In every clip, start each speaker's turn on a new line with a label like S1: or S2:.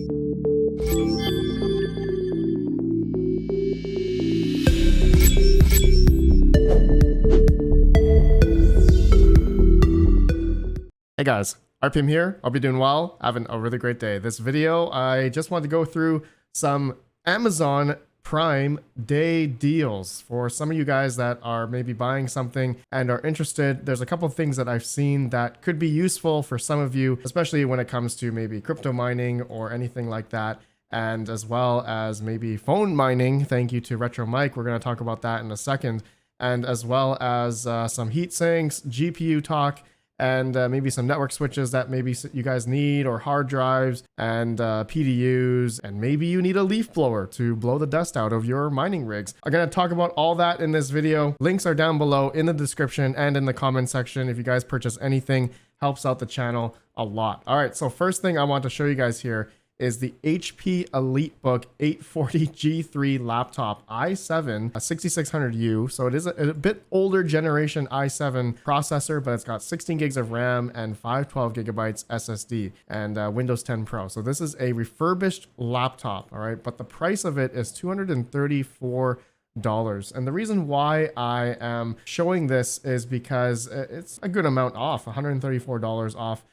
S1: Hey guys, RPM here. I'll be doing well, having a really great day. This video, I just wanted to go through some Amazon Prime Day deals for some of you guys that are maybe buying something and are interested. There's a couple of things that I've seen that could be useful for some of you, especially when it comes to maybe crypto mining or anything like that, and as well as maybe phone mining. Thank you to Retro Mike. We're going to talk about that in a second, and as well as some heat sinks, GPU talk, and maybe some network switches that maybe you guys need, or hard drives and PDUs, and maybe you need a leaf blower to blow the dust out of your mining rigs. I'm going to talk about all that in this video. Links are down below in the description and in the comment section. If you guys purchase anything, helps out the channel a lot. All right, so first thing I want to show you guys here is the HP EliteBook 840G3 laptop i7 6600U. So it is a bit older generation i7 processor, but it's got 16 gigs of RAM and 512 gigabytes SSD and Windows 10 Pro. So this is a refurbished laptop, all right? But the price of it is $234. And the reason why I am showing this is because it's a good amount off, $134 off.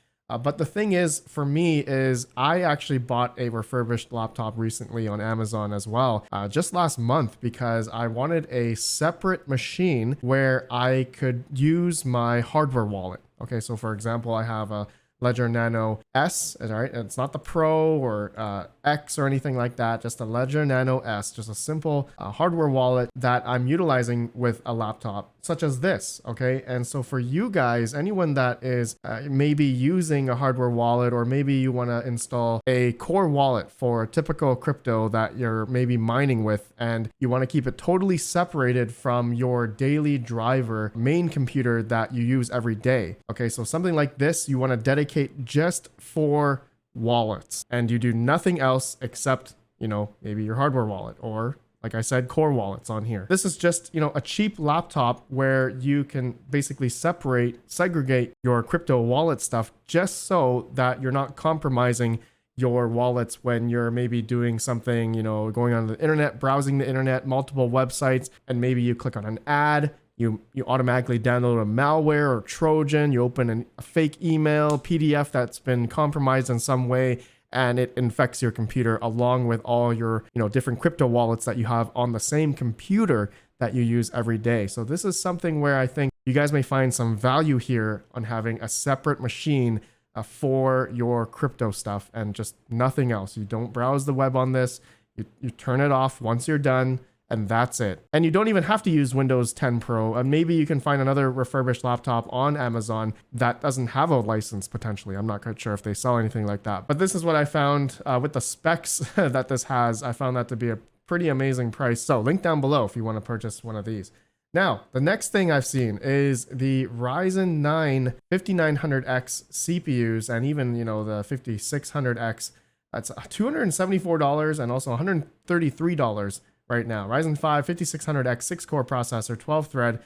S1: But the thing is, for me, is I actually bought a refurbished laptop recently on Amazon as well, just last month, because I wanted a separate machine where I could use my hardware wallet. Okay, so for example, I have a Ledger Nano S, all right? It's not the Pro or X or anything like that, just a Ledger Nano S, just a simple hardware wallet that I'm utilizing with a laptop such as this, okay? And so for you guys, anyone that is maybe using a hardware wallet, or maybe you want to install a core wallet for a typical crypto that you're maybe mining with, and you want to keep it totally separated from your daily driver main computer that you use every day, okay? So something like this, you want to dedicate just for wallets, and you do nothing else except, you know, maybe your hardware wallet, or like I said, core wallets on here. This is just, you know, a cheap laptop where you can basically segregate your crypto wallet stuff, just so that you're not compromising your wallets when you're maybe doing something, you know, going on the internet, browsing the internet, multiple websites, and maybe you click on an ad. You automatically download a malware or Trojan, you open a fake email, PDF that's been compromised in some way, and it infects your computer along with all your, you know, different crypto wallets that you have on the same computer that you use every day. So this is something where I think you guys may find some value here on having a separate machine for your crypto stuff and just nothing else. You don't browse the web on this. You turn it off once you're done, and that's it. And you don't even have to use Windows 10 Pro. Maybe you can find another refurbished laptop on Amazon that doesn't have a license potentially. I'm not quite sure if they sell anything like that. But this is what I found with the specs that this has. I found that to be a pretty amazing price. So link down below if you want to purchase one of these. Now, the next thing I've seen is the Ryzen 9 5900X CPUs, and even, you know, the 5600X. That's $274 and also $133 right now. Ryzen 5 5600X 6-core processor, 12-thread,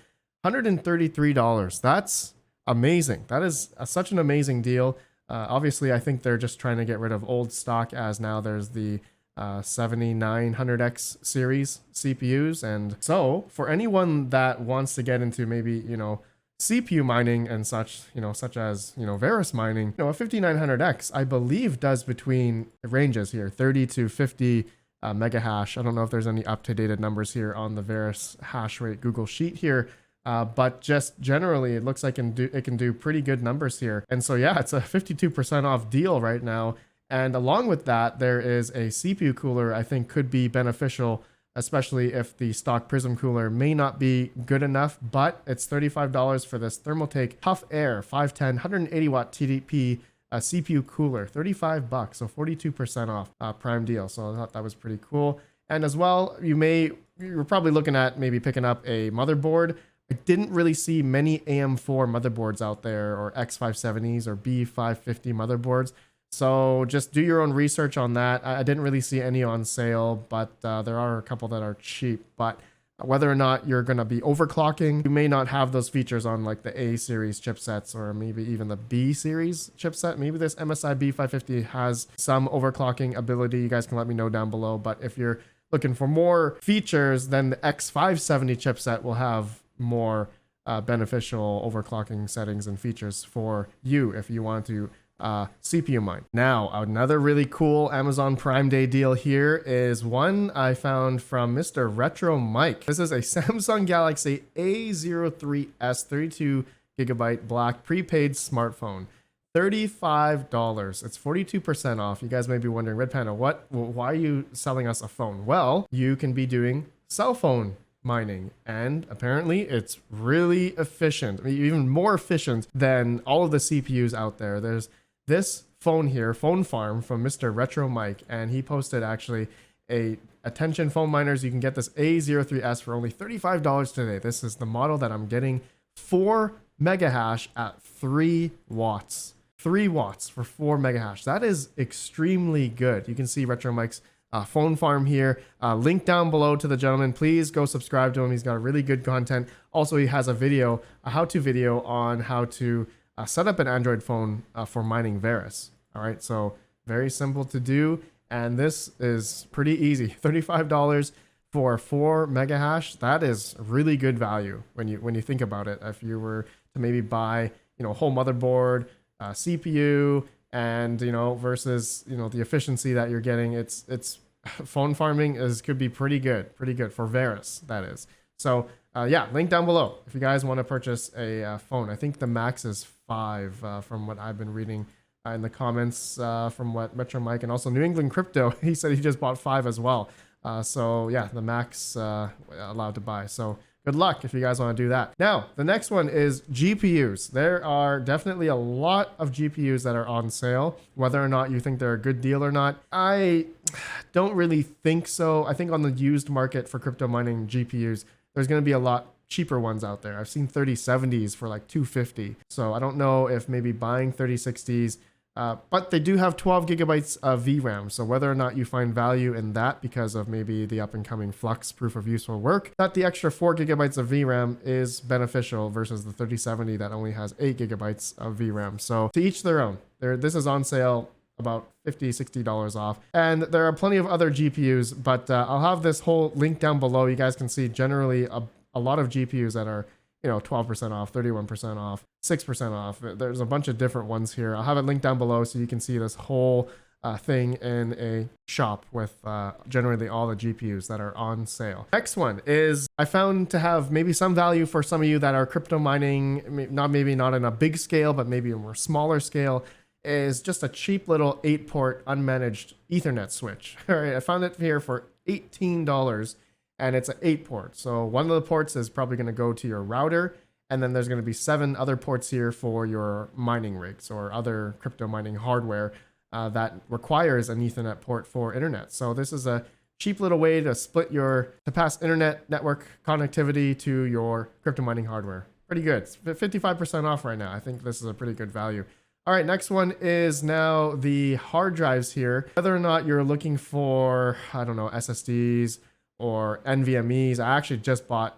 S1: $133. That's amazing. That is such an amazing deal. Obviously, I think they're just trying to get rid of old stock, as now there's the 7900X series CPUs. And so for anyone that wants to get into maybe, you know, CPU mining and such, you know, such as, you know, Varus mining, you know, a 5900X, I believe, does between ranges here, 30 to 50 mega hash. I don't know if there's any up-to-date numbers here on the Varus hash rate Google Sheet here, but just generally, it looks like it can do pretty good numbers here. And so yeah, it's a 52% off deal right now. And along with that, there is a CPU cooler I think could be beneficial, especially if the stock Prism cooler may not be good enough. But it's $35 for this Thermaltake Tough Air 510 180 watt TDP CPU cooler, $35, so 42% off, prime deal. So I thought that was pretty cool. And as well, you're probably looking at maybe picking up a motherboard. I didn't really see many AM4 motherboards out there, or X570s or B550 motherboards. So just do your own research on that. I didn't really see any on sale, but there are a couple that are cheap. But whether or not you're going to be overclocking. You may not have those features on like the A series chipsets or maybe even the B series chipset. Maybe this MSI B550 has some overclocking ability. You guys can let me know down below. But if you're looking for more features, then the X570 chipset will have more beneficial overclocking settings and features for you if you want to CPU mine. Now, another really cool Amazon Prime Day deal here is one I found from Mr. Retro Mike. This is a Samsung Galaxy A03s 32GB black prepaid smartphone. $35. It's 42% off. You guys may be wondering, Red Panda, why are you selling us a phone? Well, you can be doing cell phone mining, and apparently it's really efficient. I mean, even more efficient than all of the CPUs out there. There's this phone here, Phone Farm, from Mr. Retro Mike, and he posted actually attention phone miners, you can get this A03s for only $35 today. This is the model that I'm getting, 4 mega hash at 3 watts. 3 watts for 4 mega hash. That is extremely good. You can see Retro Mike's Phone Farm here. Link down below to the gentleman. Please go subscribe to him. He's got really good content. Also, he has a video, a how-to video on how to set up an Android phone for mining Varus. All right, so very simple to do, and this is pretty easy. $35 for 4 mega hash. That is really good value when you think about it. If you were to maybe buy, a whole motherboard, CPU, and versus the efficiency that you're getting, it's phone farming could be pretty good for Varus, that is. So yeah, link down below if you guys want to purchase a phone. I think the max is 5 from what I've been reading in the comments from what Metro Mike and also New England Crypto. He said he just bought 5 as well. So yeah, the max allowed to buy. So good luck if you guys want to do that. Now, the next one is GPUs. There are definitely a lot of GPUs that are on sale. Whether or not you think they're a good deal or not, I don't really think so. I think on the used market for crypto mining GPUs, there's going to be a lot cheaper ones out there. I've seen 3070s for like $250. So I don't know if maybe buying 3060s, but they do have 12 gigabytes of VRAM. So whether or not you find value in that because of maybe the up and coming Flux proof of useful work, that the extra 4 gigabytes of VRAM is beneficial versus the 3070 that only has 8 gigabytes of VRAM. So to each their own. This is on sale about $50-$60 off, and there are plenty of other GPUs, but I'll have this whole link down below. You guys can see generally a lot of GPUs that are 12% off, 31% off, 6% off. There's a bunch of different ones here. I'll have it linked down below so you can see this whole thing in a shop with generally all the GPUs that are on sale. Next one is I found to have maybe some value for some of you that are crypto mining, maybe not in a big scale, but maybe a more smaller scale, is just a cheap little 8-port unmanaged Ethernet switch. All right, I found it here for $18. And it's an 8-port. So one of the ports is probably going to go to your router. And then there's going to be 7 other ports here for your mining rigs or other crypto mining hardware that requires an Ethernet port for internet. So this is a cheap little way to pass internet network connectivity to your crypto mining hardware. Pretty good. It's 55% off right now. I think this is a pretty good value. All right, next one is now the hard drives here. Whether or not you're looking for, SSDs, or NVMEs. I actually just bought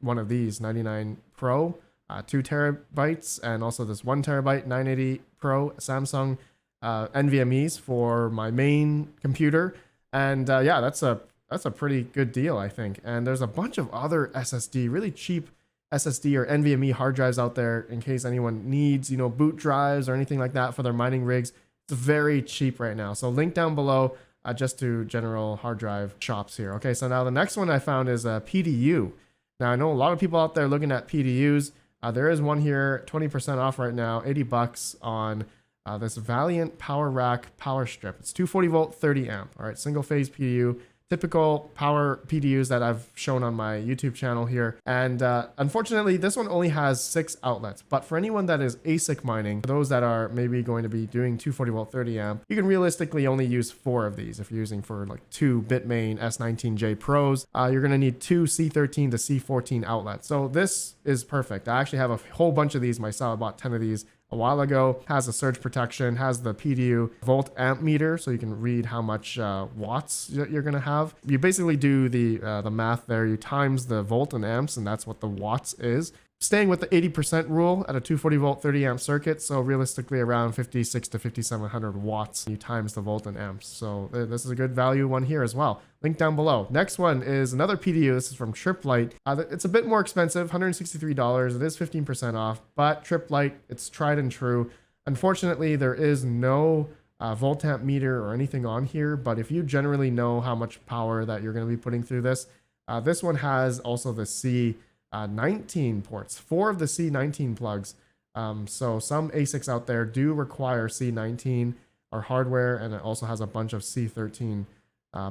S1: one of these 99 Pro, 2 terabytes, and also this 1 terabyte 980 Pro Samsung NVMEs for my main computer. And yeah, that's a pretty good deal, I think. And there's a bunch of other SSD, really cheap SSD or NVMe hard drives out there in case anyone needs, boot drives or anything like that for their mining rigs. It's very cheap right now. So link down below. Just to general hard drive shops here. Okay, so now the next one I found is a PDU. Now I know a lot of people out there looking at PDUs. There is one here, 20% off right now, $80 on this Valiant Power Rack Power Strip. It's 240 volt, 30 amp. All right, single phase PDU. Typical power PDUs that I've shown on my YouTube channel here. And unfortunately, this one only has 6 outlets. But for anyone that is ASIC mining, for those that are maybe going to be doing 240 volt 30 amp, you can realistically only use 4 of these. If you're using for like 2 Bitmain S19J Pros, you're going to need 2 C13 to C14 outlets. So this is perfect. I actually have a whole bunch of these myself. I bought 10 of these a while ago. Has a surge protection, has the PDU volt amp meter, so you can read how much watts you're gonna have. You basically do the math there. You times the volt and amps, and that's what the watts is. Staying with the 80% rule at a 240 volt 30 amp circuit, so realistically around 56 to 5700 watts. You times the volt and amps, so this is a good value one here as well. Link down below. Next one is another PDU. This is from TripLight. It's a bit more expensive, $163. It is 15% off, but TripLight, it's tried and true. Unfortunately, there is no volt amp meter or anything on here, but if you generally know how much power that you're going to be putting through this, this one has also the C19 ports, 4 of the C19 plugs. So some ASICs out there do require C19 or hardware, and it also has a bunch of C13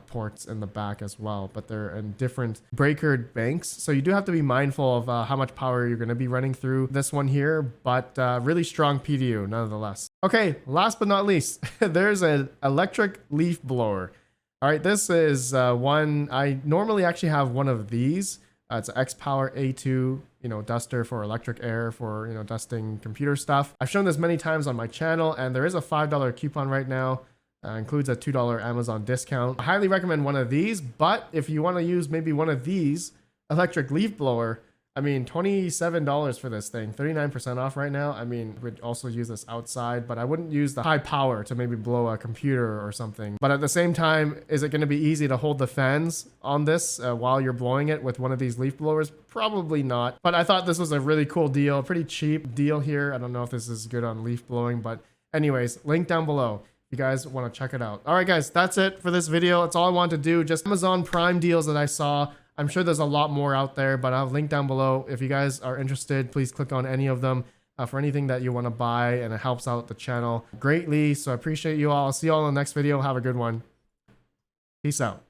S1: ports in the back as well, but they're in different breaker banks. So you do have to be mindful of how much power you're going to be running through this one here, but really strong PDU nonetheless. Okay, last but not least, there's an electric leaf blower. All right, this is one, I normally actually have one of these. It's an X-Power A2, duster for electric air for, dusting computer stuff. I've shown this many times on my channel, and there is a $5 coupon right now. Includes a $2 Amazon discount. I highly recommend one of these, but if you want to use maybe one of these electric leaf blower, I mean, $27 for this thing, 39% off right now. I mean, we'd also use this outside, but I wouldn't use the high power to maybe blow a computer or something. But at the same time, is it going to be easy to hold the fans on this while you're blowing it with one of these leaf blowers? Probably not. But I thought this was a really cool deal, pretty cheap deal here. I don't know if this is good on leaf blowing, but anyways, link down below. You guys want to check it out. All right, guys, that's it for this video. That's all I wanted to do. Just Amazon Prime deals that I saw. I'm sure there's a lot more out there, but I'll link down below. If you guys are interested, please click on any of them for anything that you want to buy, and it helps out the channel greatly. So I appreciate you all. I'll see you all in the next video. Have a good one. Peace out.